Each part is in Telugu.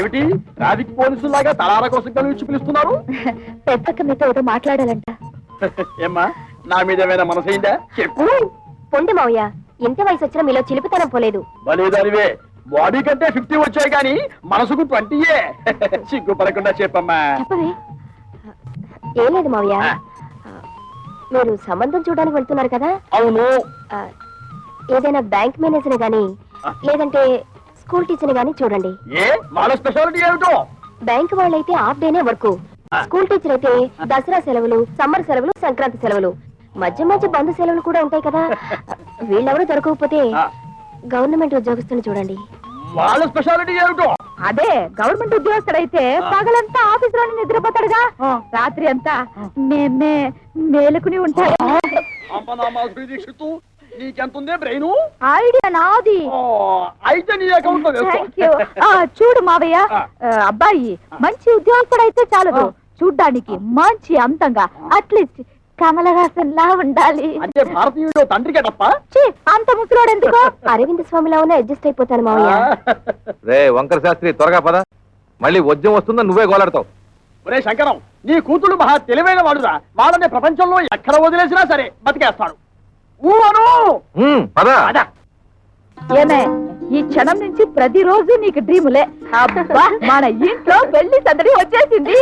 ఏమిటి ట్రాఫిక్ పోలీసులాగా తలార కోసం కలిసి పిలుస్తున్నారు? పెద్దక్క మీతో ఏదో మాట్లాడాలంట. ఏమ్మా నా మీద ఏమైనా మనసైందా చెప్పు. పొండి మావయ్య, ఇంత వయసు వచ్చినా మీలో చిలిపితనం పోలేదు. బలేదానివే, బాడీ కంటే 50 వచ్చాయి కానీ మనసుకు 20. సిగ్గుపడకుండా చెప్పమ్మా. చెప్పవే. ఏం లేదు మావయ్య, మీరు సంబంధం చూడడానికి వెళ్తున్నారు కదా? అవును. ఏదైనా బ్యాంక్ మేనేజర్ గాని లేదంటే స్కూల్ టీచర్ గాని చూడండి. ఏ వాళ్ళ స్పెషాలిటీ ఏమిటో? బ్యాంక్ వాళ్ళైతే హాఫ్ డేనే వర్క్, స్కూల్ టీచర్ అయితే దసరా సెలవులు, సమ్మర్ సెలవులు, సంక్రాంతి సెలవులు, మధ్య మధ్య బంధు సెలవులు కూడా ఉంటాయి కదా. వీళ్ళెవరూ దొరకకపోతే గవర్నమెంట్ ఉద్యోగస్తుని చూడండి. వాళ్ళ స్పెషాలిటీ ఏమిటో? అదే గవర్నమెంట్ ఉద్యోగస్తుడైతే పగలంతా ఆఫీస్ లోనే నిద్రపోతాడుగా, రాత్రి అంతా మేలుకుని ఉంటాడు. నీకెంతుందే బ్రెయిన్? ఐడియా నాది. అయితే నీ అకౌంట్ లో చూడు మావయ్య, అబ్బాయి మంచి ఉద్యోగస్తుడైతే చాలదు, చూడ్డానికి మంచి అంతంగా, అట్లీస్ట్ కమలహాసన్ లా ఉండాలి. అంటే భారతీయుడు తండ్రికే తప్ప అంత ముసలోడు ఎందుకో అరవింద్ స్వామిలా ఉన్న అడ్జస్ట్ అయిపోతాను మావయ్య. రే వంకర శాస్త్రి, త్వరగా పద, మళ్ళీ వద్యం వస్తుందా నువ్వే గోలాడతావు. ఒరే శంకరం, నీ కూతుడు మహా తెలివైన వాడురా. వాళ్ళని ప్రపంచంలో ఎక్కడ వదిలేసినా సరే బతికేస్తాడు. ఏమే, ఈ క్షణం నుంచి ప్రతిరోజు నీకు డ్రీములే. అబ్బా, మన ఇంట్లో పెళ్లి సందడి వచ్చేసింది.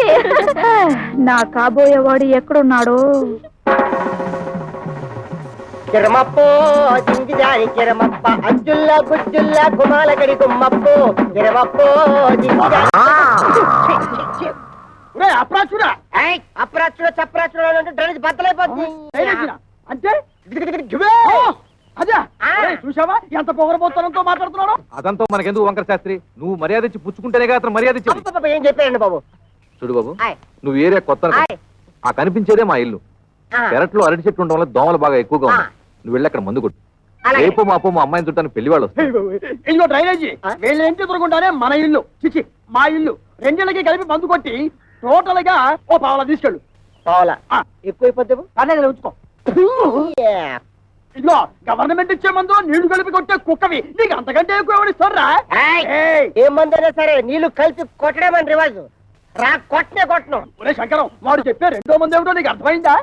నా కాబోయేవాడు ఎక్కడున్నాడు? కిరమప్పో జింగిజారి కిరమప్ప అజ్జుల్లా గుజ్జుల్లా గుమాలగడి గుమ్మప్పో కిరమప్పో అప్రాచుడా అప్రాచుడ చప్రాచుడ అంటే డ్రైనేజ్ బద్దలైపోతుంది. అంటే అదే చూసావా ఎంత పొగరబోతనంతో మాట్లాడుతున్నాడు. అదంతా మనకెందుకు వంకర శాస్త్రి, నువ్వు మర్యాద ఇచ్చి పుచ్చుకుంటేనేగా అతను మర్యాద ఇచ్చి. ఏం చెప్పారండి బాబు? చూడు బాబు, నువ్వు ఏరియా కొత్త, ఆ కనిపించేదే మా ఇల్లు. పెరట్లో అరటి చెట్లు ఉండడం వల్ల దోమలు బాగా ఎక్కువగా ఉన్నాయి. నువ్వు వెళ్ళి అక్కడ మందు కొట్టు. రేపు మాపో మా అమ్మాయిని చుట్టాను పెళ్లి వాళ్ళు వస్తారు. ఇల్లు డ్రైనేజీ వీళ్ళు ఏంటి దొరకుండానే మన ఇల్లు చిచి మా ఇల్లు రెండిళ్ళకి కలిపి మందు కొట్టి టోటల్ గా ఓ పావలా తీసుకెళ్ళు. పావలా ఎక్కువైపోతే పర్లేదు ఉంచుకో. ఇదిగో గవర్నమెంట్ ఇచ్చే మందు నీళ్లు కలిపి కొట్టే కుక్కవి నీకు అంతకంటే ఎక్కువ ఇస్తారా? ఏ మందైనా సరే నీళ్లు కలిపి కొట్టడమని రివాజు రా, కొట్టనే కొట్టను. ఒరే శంకరం, వాడు చెప్పే రెండో మంది ఏమిటో నీకు అర్థమైందా?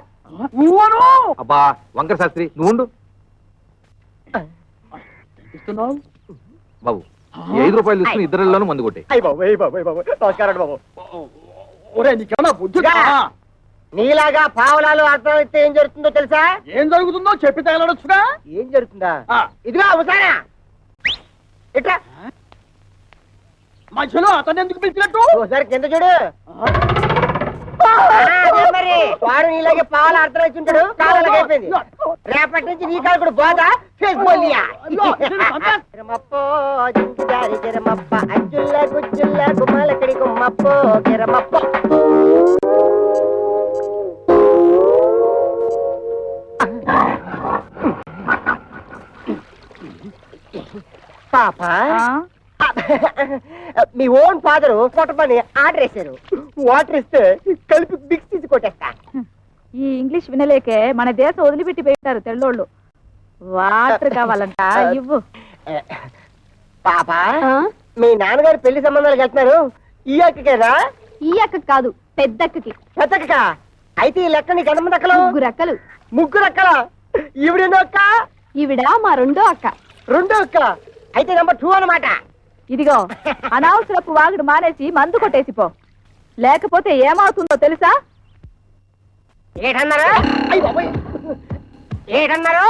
అబ్బా వంకర శాస్త్రి, నువ్వు ఉండు బాబు. 5 రూపాయలు తీసుకుని ఇద్దరిలోనూ మందు కొట్టే. నమస్కారం బాబు. ఒరే నీకేమన్నా బుద్ధి? నీలాగా పావలాలు అర్థమైతే ఏం జరుగుతుందో తెలుసా? ఏం జరుగుతుందో చెప్పి తగలడొచ్చుగా. ఏం జరుగుతుందా? ఇదిగా అవసానా ఇట్లా మధ్యలో అతను ఎందుకు పిలిచినట్టు? ఒకసారి కింద చూడు. మరి వాడు నీలాగే పావులు అర్థమైంటాడు, కాళ్ళకి అయిపోయింది. రేపటి నుంచి నీ కాలు కూడా బాధ కిరమప్పో జింకిదారి కిరమప్ప అజ్జుల్లా గుజ్జుల్లా గుమ్మాలకడి గుమ్మప్పో కిరమప్పో. పాప, మీ ఓన్ ఫాదరు కొట్టమని ఆర్డర్ వేశారు. వాటర్ ఇస్తే కలిపి మిక్స్ తీసి కొట్టేస్తా. ఈ ఇంగ్లీష్ వినలేకే మన దేశం వదిలిపెట్టి పెట్టారు తెల్లోళ్ళు. వాటర్ కావాలంట, ఇవ్వు. పాప, మీ నాన్నగారు పెళ్లి సంబంధాలకు వెళ్తున్నారు. ఈ అక్కకేనా? ఈ అక్క కాదు, పెద్దక్కకి. పెద్దక్క అయితే ఈ లెక్క నీకు ఎంతమంది అక్కలు? 3 అక్కలు. 3 అక్కల? ఈవిడెన్నో అక్క? ఈవిడ మా రెండో అక్క. రెండో అక్క అయితే నెంబర్ 2 అన్నమాట. ఇదిగో, అనవసరపు వాగుడు మానేసి మందు కొట్టేసిపో, లేకపోతే ఏమవుతుందో తెలుసా? ఏటన్నారు? ఏటన్నారు?